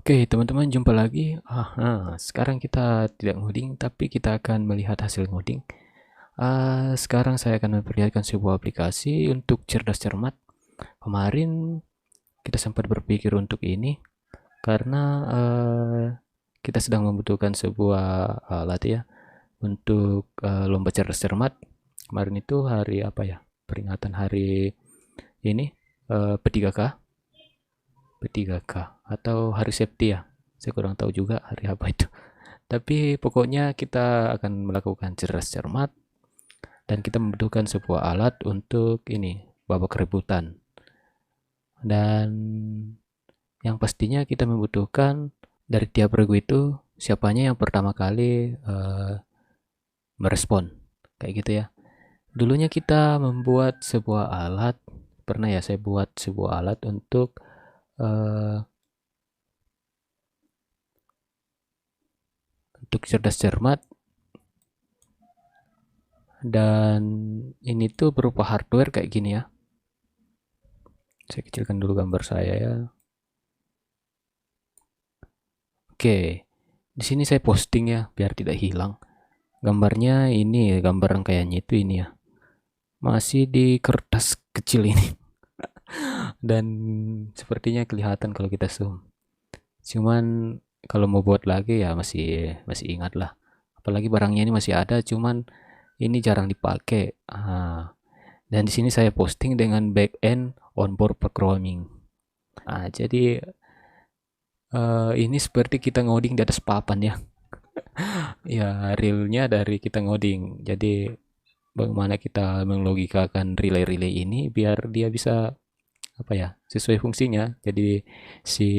Oke, teman-teman, jumpa lagi. Sekarang kita tidak ngoding, tapi kita akan melihat hasil ngoding. Sekarang saya akan memperlihatkan sebuah aplikasi untuk cerdas cermat. Kemarin kita sempat berpikir untuk ini karena kita sedang membutuhkan sebuah alat ya untuk lomba cerdas cermat. Kemarin itu hari apa ya? Peringatan hari ini P3K. P3K atau hari safety ya. Saya kurang tahu juga hari apa itu. Tapi pokoknya kita akan melakukan cerdas cermat dan kita membutuhkan sebuah alat untuk ini, babak rebutan. Dan yang pastinya kita membutuhkan dari tiap regu itu siapanya yang pertama kali merespon. Kayak gitu ya. Dulunya kita membuat sebuah alat, pernah ya saya buat sebuah alat untuk cerdas cermat, dan ini tuh berupa hardware kayak gini ya. Saya kecilkan dulu gambar saya ya. Oke, di sini saya posting ya biar tidak hilang. Gambarnya ini, gambar rangkaiannya itu ini ya. Masih di kertas kecil ini. Dan sepertinya kelihatan kalau kita zoom. Cuman kalau mau buat lagi ya masih masih ingat lah. Apalagi barangnya ini masih ada, cuman ini jarang dipakai. Dan di sini saya posting dengan backend onboard programming. Jadi ini seperti kita ngoding di atas papan ya. Ya, realnya dari kita ngoding. Jadi bagaimana kita melogikakan relay-relay ini biar dia bisa apa ya, sesuai fungsinya. Jadi si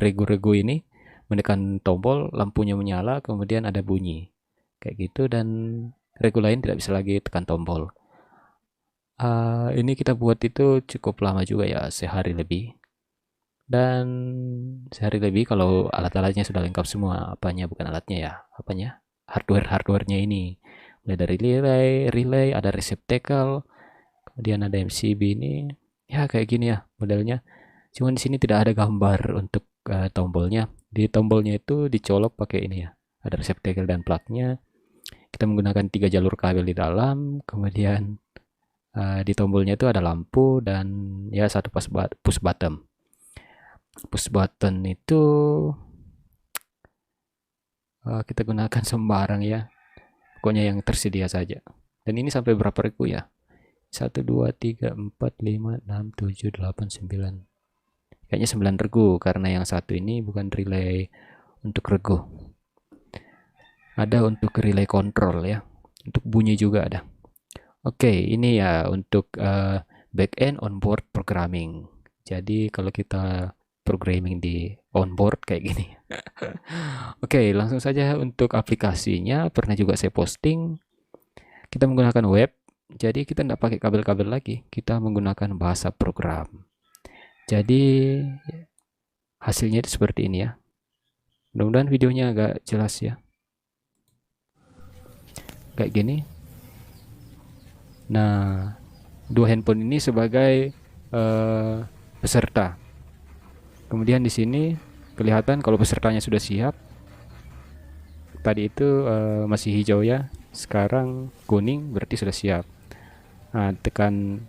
regu-regu ini menekan tombol, lampunya menyala, kemudian ada bunyi. Kayak gitu, dan regu lain tidak bisa lagi tekan tombol. Ini kita buat itu cukup lama juga ya, sehari lebih. Dan sehari lebih kalau alat-alatnya sudah lengkap semua, apanya bukan alatnya ya, apanya? Hardware-hardwarenya ini. Mulai dari relay, ada receptacle, kemudian ada MCB ini. Ya kayak gini ya modelnya. Cuman di sini tidak ada gambar untuk tombolnya. Di tombolnya itu dicolok pakai ini ya. Ada receptacle dan plugnya. Kita menggunakan 3 jalur kabel di dalam, kemudian di tombolnya itu ada lampu dan ya satu push button. Push button itu kita gunakan sembarang ya, pokoknya yang tersedia saja. Dan ini sampai berapa regu ya? 1 2 3 4 5 6 7 8 9, kayaknya 9 regu karena yang satu ini bukan relay untuk regu, ada untuk relay control ya, untuk bunyi juga ada. Oke, ini ya untuk backend onboard programming. Jadi kalau kita programming di onboard kayak gini. Oke, langsung saja untuk aplikasinya. Pernah juga saya posting. Kita menggunakan web. Jadi kita tidak pakai kabel-kabel lagi. Kita menggunakan bahasa program. Jadi hasilnya itu seperti ini ya. Mudah-mudahan videonya agak jelas ya. Kayak gini. Nah, dua handphone ini sebagai peserta. Kemudian di sini kelihatan kalau pesertanya sudah siap. Tadi itu masih hijau ya. Sekarang kuning berarti sudah siap. Nah, tekan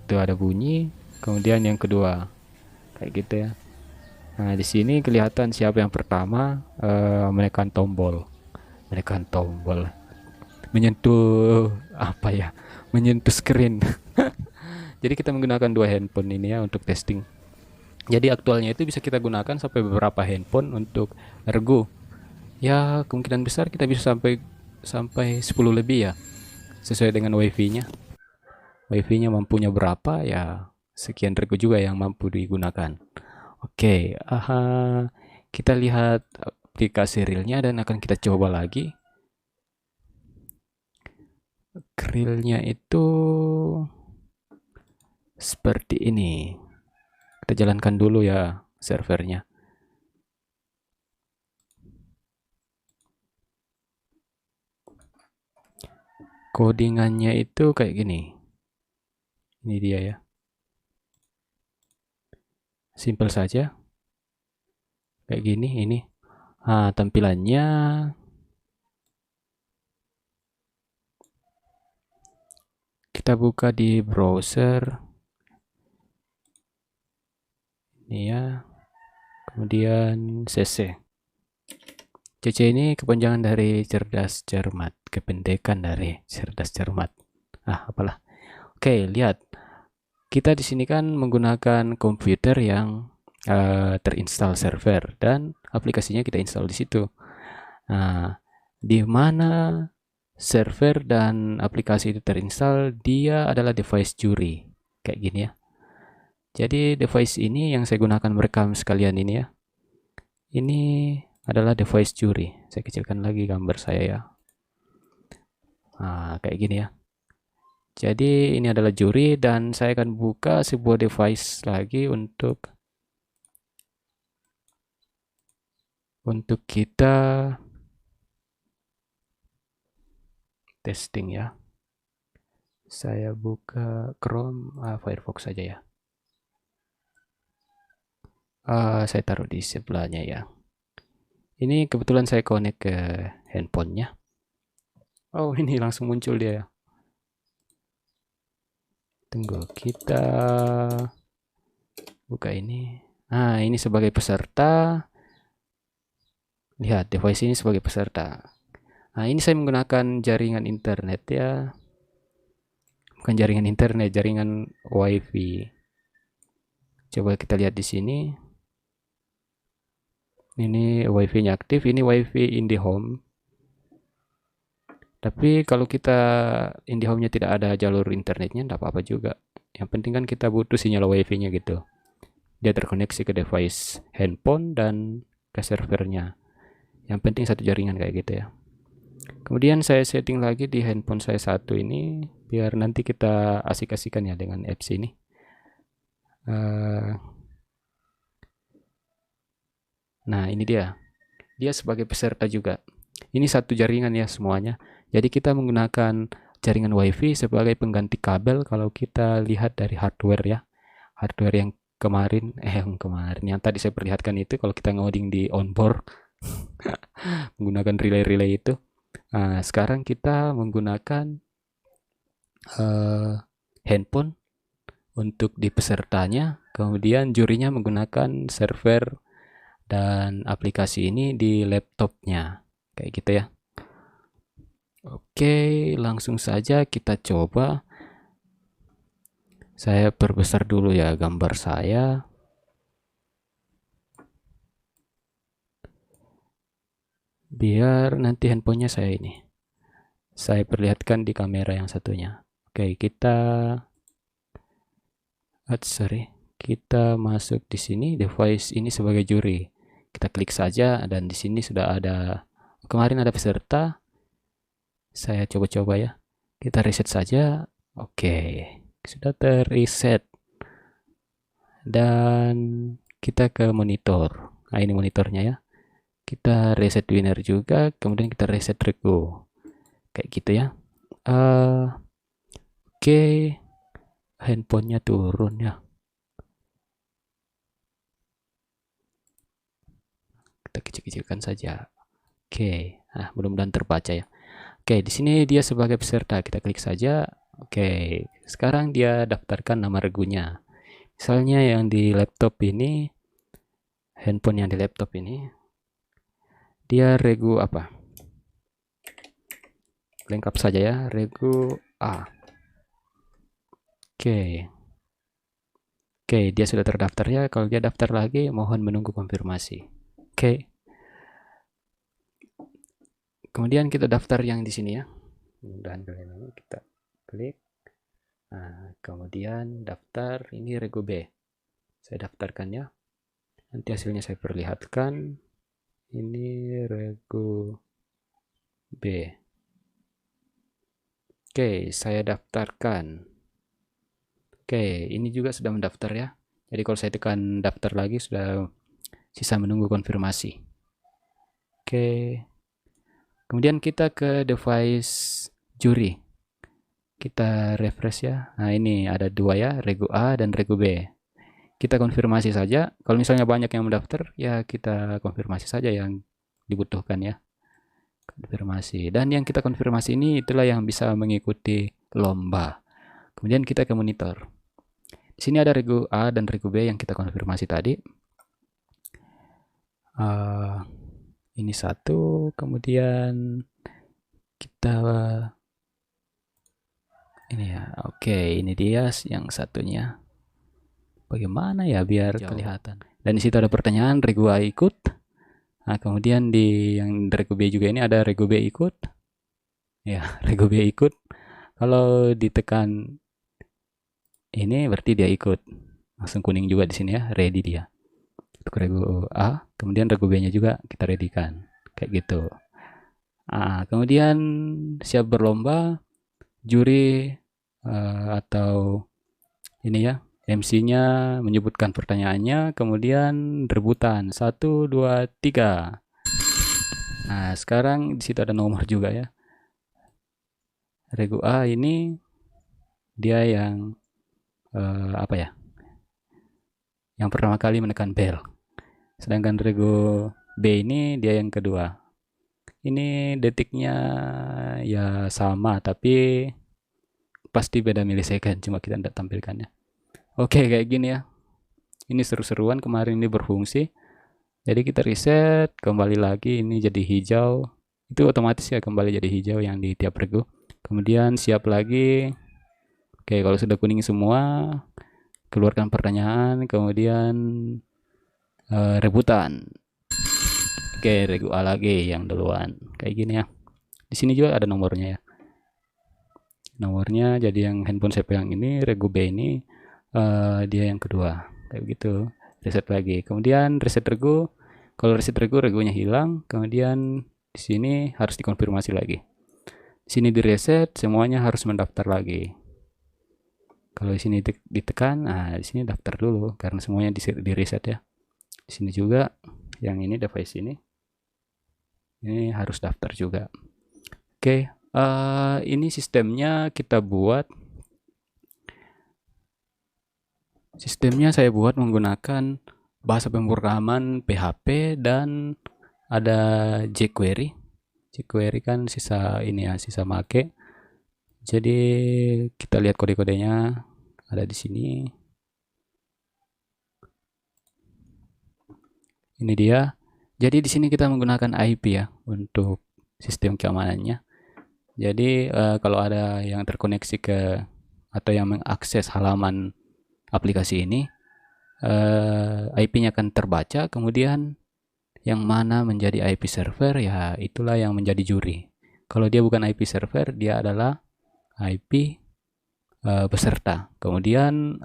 itu ada bunyi. Kemudian yang kedua kayak gitu ya. Nah, di sini kelihatan siapa yang pertama menekan tombol. Menekan tombol. Menyentuh apa ya? Menyentuh screen. Jadi kita menggunakan dua handphone ini ya untuk testing. Jadi aktualnya itu bisa kita gunakan sampai beberapa handphone untuk regu. Ya, kemungkinan besar kita bisa sampai sampai 10 lebih ya. Sesuai dengan wifi-nya. Wifi-nya mampunya berapa ya, sekian regu juga yang mampu digunakan. Oke, kita lihat aplikasi realnya dan akan kita coba lagi. Realnya itu seperti ini. Kita jalankan dulu ya servernya. Codingannya itu kayak gini. Ini dia ya. Simple saja. Kayak gini ini. Nah, tampilannya kita buka di browser. Ini ya. Kemudian CC. CC ini kepanjangan dari cerdas cermat, kependekan dari cerdas cermat. Apalah. Oke, lihat. Kita di sini kan menggunakan komputer yang terinstall server dan aplikasinya kita install di situ. Nah, di mana server dan aplikasi itu terinstall, dia adalah device juri. Kayak gini ya. Jadi device ini yang saya gunakan merekam sekalian ini ya. Ini adalah device juri. Saya kecilkan lagi gambar saya ya. Nah, kayak gini ya. Jadi ini adalah juri dan saya akan buka sebuah device lagi untuk kita testing ya. Saya buka Chrome, Firefox saja ya. Saya taruh di sebelahnya ya. Ini kebetulan saya connect ke handphonenya. Oh, ini langsung muncul dia ya. Tunggu, kita buka ini. Nah, ini sebagai peserta. Lihat, device ini sebagai peserta. Nah, ini saya menggunakan jaringan internet ya. Bukan jaringan internet, jaringan WiFi. Coba kita lihat di sini. Ini WiFi-nya aktif, ini WiFi IndiHome. Tapi kalau kita IndiHome-nya tidak ada jalur internetnya, tidak apa-apa juga. Yang penting kan kita butuh sinyal WiFi-nya gitu. Dia terkoneksi ke device handphone dan ke servernya. Yang penting satu jaringan kayak gitu ya. Kemudian saya setting lagi di handphone saya satu ini, biar nanti kita asik-asikan ya dengan apps ini. Nah, ini dia. Dia sebagai peserta juga. Ini satu jaringan ya semuanya. Jadi kita menggunakan jaringan WiFi sebagai pengganti kabel kalau kita lihat dari hardware ya. Hardware yang kemarin, yang tadi saya perlihatkan itu kalau kita ngoding di onboard menggunakan relay-relay itu. Nah, sekarang kita menggunakan handphone untuk di pesertanya, kemudian jurinya menggunakan server dan aplikasi ini di laptopnya. Kayak gitu ya. Oke, langsung saja kita coba. Saya perbesar dulu ya gambar saya. Biar nanti handphonenya saya perlihatkan di kamera yang satunya. Oke, kita masuk di sini, device ini sebagai juri. Kita klik saja dan di sini sudah ada, kemarin ada peserta. Saya coba-coba ya. Kita reset saja. Oke, sudah terreset. Dan kita ke monitor. Nah, ini monitornya ya. Kita reset winner juga, kemudian kita reset regu. Kayak gitu ya. Oke. Handphonenya turun ya. Kita kecil-kecilkan saja. Oke. Nah, mudah-mudahan terbaca ya. Oke, di sini dia sebagai peserta. Kita klik saja. Oke, sekarang dia daftarkan nama regunya. Misalnya yang di laptop ini, handphone yang di laptop ini, dia regu apa? Lengkap saja ya, regu A. Oke. Oke, dia sudah terdaftar ya. Kalau dia daftar lagi, mohon menunggu konfirmasi. Oke. Kemudian kita daftar yang di sini ya. Mudah-mudahan kalian ini kita klik. Nah, kemudian daftar ini regu B. Saya daftarkan ya. Nanti hasilnya saya perlihatkan. Ini regu B. Oke, saya daftarkan. Oke, ini juga sudah mendaftar ya. Jadi kalau saya tekan daftar lagi sudah sisa menunggu konfirmasi. Oke. Kemudian kita ke device juri. Kita refresh ya. Nah, ini ada dua ya, regu A dan regu B. kita konfirmasi saja. Kalau misalnya banyak yang mendaftar, ya kita konfirmasi saja yang dibutuhkan ya. Konfirmasi. Dan yang kita konfirmasi ini itulah yang bisa mengikuti lomba. Kemudian kita ke monitor. Di sini ada regu A dan regu B yang kita konfirmasi tadi. Ini satu, kemudian kita ini ya. Oke, ini dia yang satunya. Bagaimana ya biar kelihatan? Dan di situ ada pertanyaan regu A ikut. Nah, kemudian di yang regu B juga ini ada regu B ikut. Ya, regu B ikut. Kalau ditekan ini berarti dia ikut. Langsung kuning juga di sini ya, ready dia. Untuk regu A, kemudian regu B-nya juga kita ready-kan. Kayak gitu. Kemudian siap berlomba, juri atau ini ya, MC-nya menyebutkan pertanyaannya, kemudian rebutan 1, 2, 3. Nah, sekarang di situ ada nomor juga ya. Regu A ini dia yang apa ya? Yang pertama kali menekan bel. Sedangkan regu B ini dia yang kedua. Ini detiknya ya sama, tapi pasti beda milisecond, cuma kita tidak tampilkannya. Oke, kayak gini ya. Ini seru-seruan, kemarin ini berfungsi. Jadi kita reset, kembali lagi ini jadi hijau. Itu otomatis ya kembali jadi hijau yang di tiap regu. Kemudian siap lagi. Oke, kalau sudah kuning semua, keluarkan pertanyaan, kemudian rebutan. Oke, regu A lagi yang duluan. Kayak gini ya. Di sini juga ada nomornya ya. Nomornya jadi yang handphone siapa yang ini, regu B ini dia yang kedua. Kayak gitu. Reset lagi. Kemudian reset regu. Kalau reset regu, regunya hilang. Kemudian di sini harus dikonfirmasi lagi. Di sini di reset, semuanya harus mendaftar lagi. Kalau di sini ditekan, nah di sini daftar dulu karena semuanya di reset ya. Di sini juga yang ini device ini harus daftar juga. Oke, ini sistemnya kita buat. Sistemnya saya buat menggunakan bahasa pemrograman PHP dan ada jQuery. jQuery kan sisa ini ya, sisa make. Jadi kita lihat kode-kodenya ada di sini. Ini dia. Jadi di sini kita menggunakan IP ya untuk sistem keamanannya. Jadi kalau ada yang terkoneksi ke atau yang mengakses halaman aplikasi ini, IP-nya akan terbaca, kemudian yang mana menjadi IP server ya itulah yang menjadi juri. Kalau dia bukan IP server, dia adalah IP peserta. Kemudian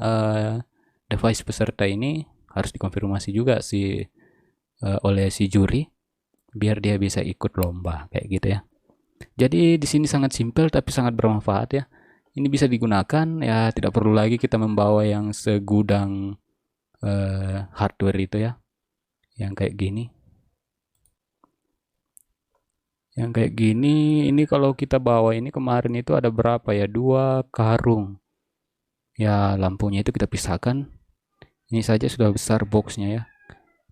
device peserta ini harus dikonfirmasi juga oleh si juri biar dia bisa ikut lomba kayak gitu ya. Jadi di sini sangat simpel tapi sangat bermanfaat ya. Ini bisa digunakan ya, tidak perlu lagi kita membawa yang segudang hardware itu ya. Yang kayak gini. Yang kayak gini, ini kalau kita bawa ini kemarin itu ada berapa ya? 2 karung. Ya, lampunya itu kita pisahkan. Ini saja sudah besar boxnya ya.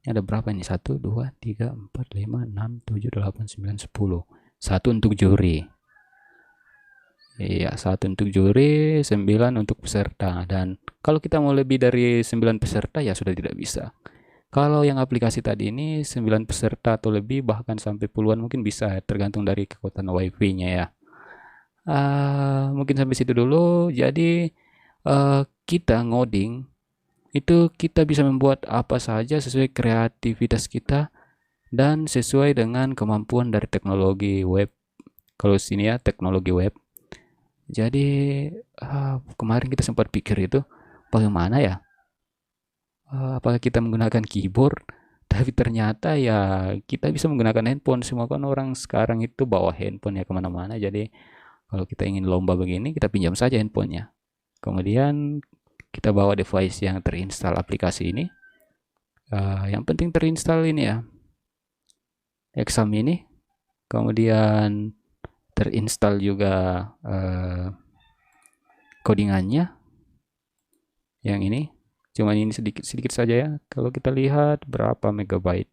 Ini ada berapa ini? 1, 2, 3, 4, 5, 6, 7, 8, 9, 10. 1 untuk juri. Iya, 1 untuk juri, 9 untuk peserta. Dan kalau kita mau lebih dari 9 peserta ya sudah tidak bisa. Kalau yang aplikasi tadi ini 9 peserta atau lebih, bahkan sampai puluhan mungkin bisa, tergantung dari kekuatan wifi-nya ya. Mungkin sampai situ dulu. Jadi kita ngoding itu kita bisa membuat apa saja sesuai kreativitas kita dan sesuai dengan kemampuan dari teknologi web. Kalau sini ya teknologi web. Jadi kemarin kita sempat pikir itu bagaimana ya, apakah kita menggunakan keyboard, tapi ternyata ya kita bisa menggunakan handphone. Semua kan orang sekarang itu bawa handphone ya kemana-mana. Jadi kalau kita ingin lomba begini, kita pinjam saja handphonenya. Kemudian kita bawa device yang terinstall aplikasi ini. Yang penting terinstall ini ya, exam ini. Kemudian terinstall juga codingannya. Yang ini. Cuman ini sedikit-sedikit saja ya. Kalau kita lihat berapa megabyte.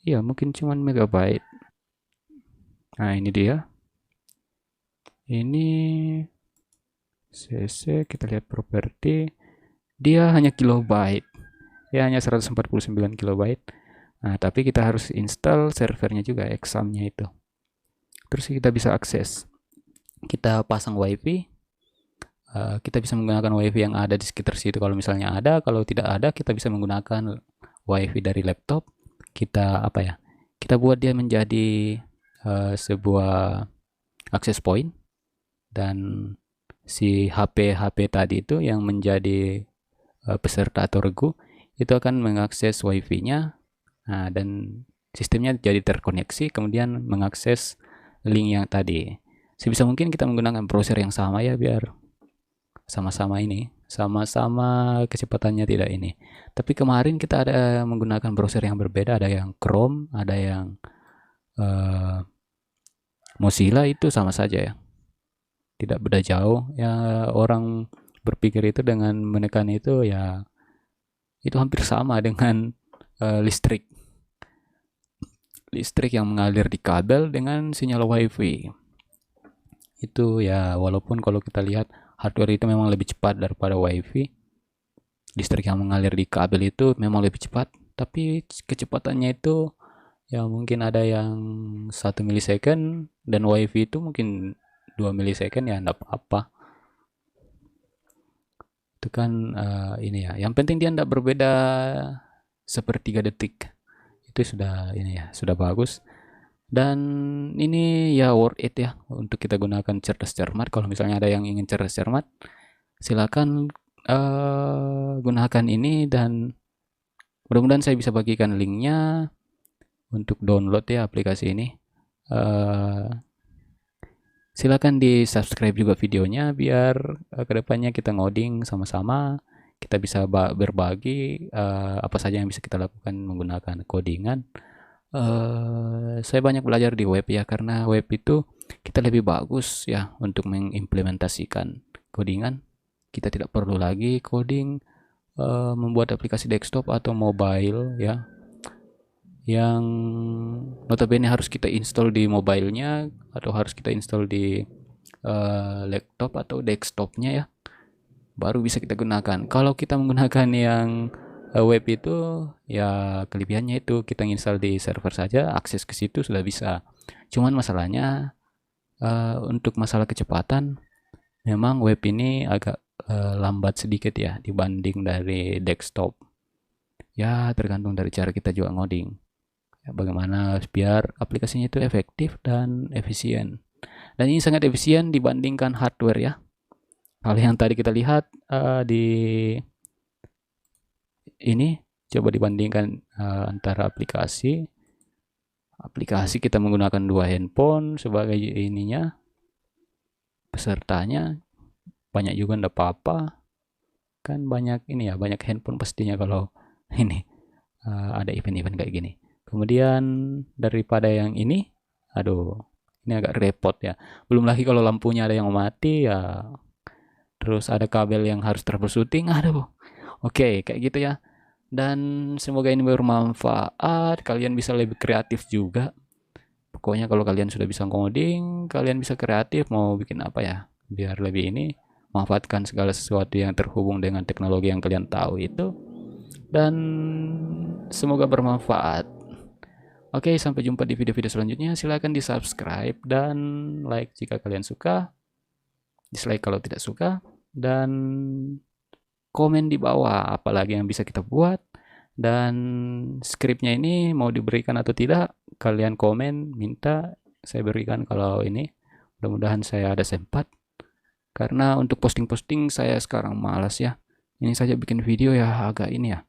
Iya, mungkin cuman megabyte. Nah, ini dia. Ini cc, kita lihat properti. Dia hanya kilobyte. Ya, hanya 149 kilobyte. Nah, tapi kita harus install servernya juga, examnya itu. Terus kita bisa akses. Kita pasang wifi. Kita bisa menggunakan wifi yang ada di sekitar situ kalau misalnya ada. Kalau tidak ada, kita bisa menggunakan wifi dari laptop. Kita apa ya? Kita buat dia menjadi sebuah access point, dan si HP tadi itu yang menjadi peserta atau regu itu akan mengakses wifi-nya. Nah, dan sistemnya jadi terkoneksi, kemudian mengakses link yang tadi. Sebisa mungkin kita menggunakan browser yang sama ya, biar sama-sama kecepatannya tidak ini. Tapi kemarin kita ada menggunakan browser yang berbeda, ada yang Chrome, ada yang Mozilla, itu sama saja ya, tidak beda jauh ya. Orang berpikir itu dengan menekan itu ya, itu hampir sama dengan listrik yang mengalir di kabel dengan sinyal wifi itu ya. Walaupun kalau kita lihat hardware itu memang lebih cepat daripada wifi, listrik yang mengalir di kabel itu memang lebih cepat, tapi kecepatannya itu ya mungkin ada yang 1 milisecond, dan wifi itu mungkin 2 milisecond ya, enggak apa-apa. Itu kan ini ya, yang penting dia enggak berbeda sepertiga detik. Itu sudah ini ya, sudah bagus. Dan ini ya worth it ya untuk kita gunakan cerdas cermat. Kalau misalnya ada yang ingin cerdas cermat, silakan gunakan ini, dan mudah-mudahan saya bisa bagikan linknya untuk download ya aplikasi ini. Silakan di subscribe juga videonya, biar kedepannya kita ngoding sama-sama. Kita bisa berbagi apa saja yang bisa kita lakukan menggunakan codingan. Saya banyak belajar di web ya, karena web itu kita lebih bagus ya untuk mengimplementasikan codingan. Kita tidak perlu lagi coding membuat aplikasi desktop atau mobile ya, yang notabene harus kita install di mobilenya atau harus kita install di laptop atau desktopnya ya, baru bisa kita gunakan. Kalau kita menggunakan yang web itu ya, kelebihannya itu kita install di server saja, akses ke situ sudah bisa. Cuman masalahnya untuk masalah kecepatan, memang web ini agak lambat sedikit ya dibanding dari desktop. Ya tergantung dari cara kita juga ngoding ya, bagaimana biar aplikasinya itu efektif dan efisien. Dan ini sangat efisien dibandingkan hardware ya. Hal yang tadi kita lihat di ini, coba dibandingkan antara aplikasi kita menggunakan 2 handphone sebagai ininya, pesertanya banyak juga, enggak apa-apa kan, banyak ini ya, banyak handphone pastinya kalau ini ada event-event kayak gini. Kemudian daripada yang ini, aduh ini agak repot ya, belum lagi kalau lampunya ada yang mati ya, terus ada kabel yang harus troubleshooting, aduh. Oke, kayak gitu ya. Dan semoga ini bermanfaat, kalian bisa lebih kreatif juga. Pokoknya kalau kalian sudah bisa coding, kalian bisa kreatif mau bikin apa ya, biar lebih ini, manfaatkan segala sesuatu yang terhubung dengan teknologi yang kalian tahu itu. Dan semoga bermanfaat. Oke, sampai jumpa di video-video selanjutnya. Silahkan di subscribe dan like jika kalian suka, dislike kalau tidak suka, dan komen di bawah apalagi yang bisa kita buat. Dan skripnya ini mau diberikan atau tidak, kalian komen, minta saya berikan. Kalau ini mudah-mudahan saya ada sempat, karena untuk posting-posting saya sekarang malas ya. Ini saja bikin video ya agak ini ya,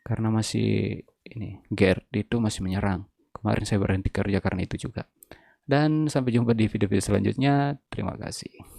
karena masih ini GERD itu masih menyerang. Kemarin saya berhenti kerja karena itu juga. Dan sampai jumpa di video-video selanjutnya. Terima kasih.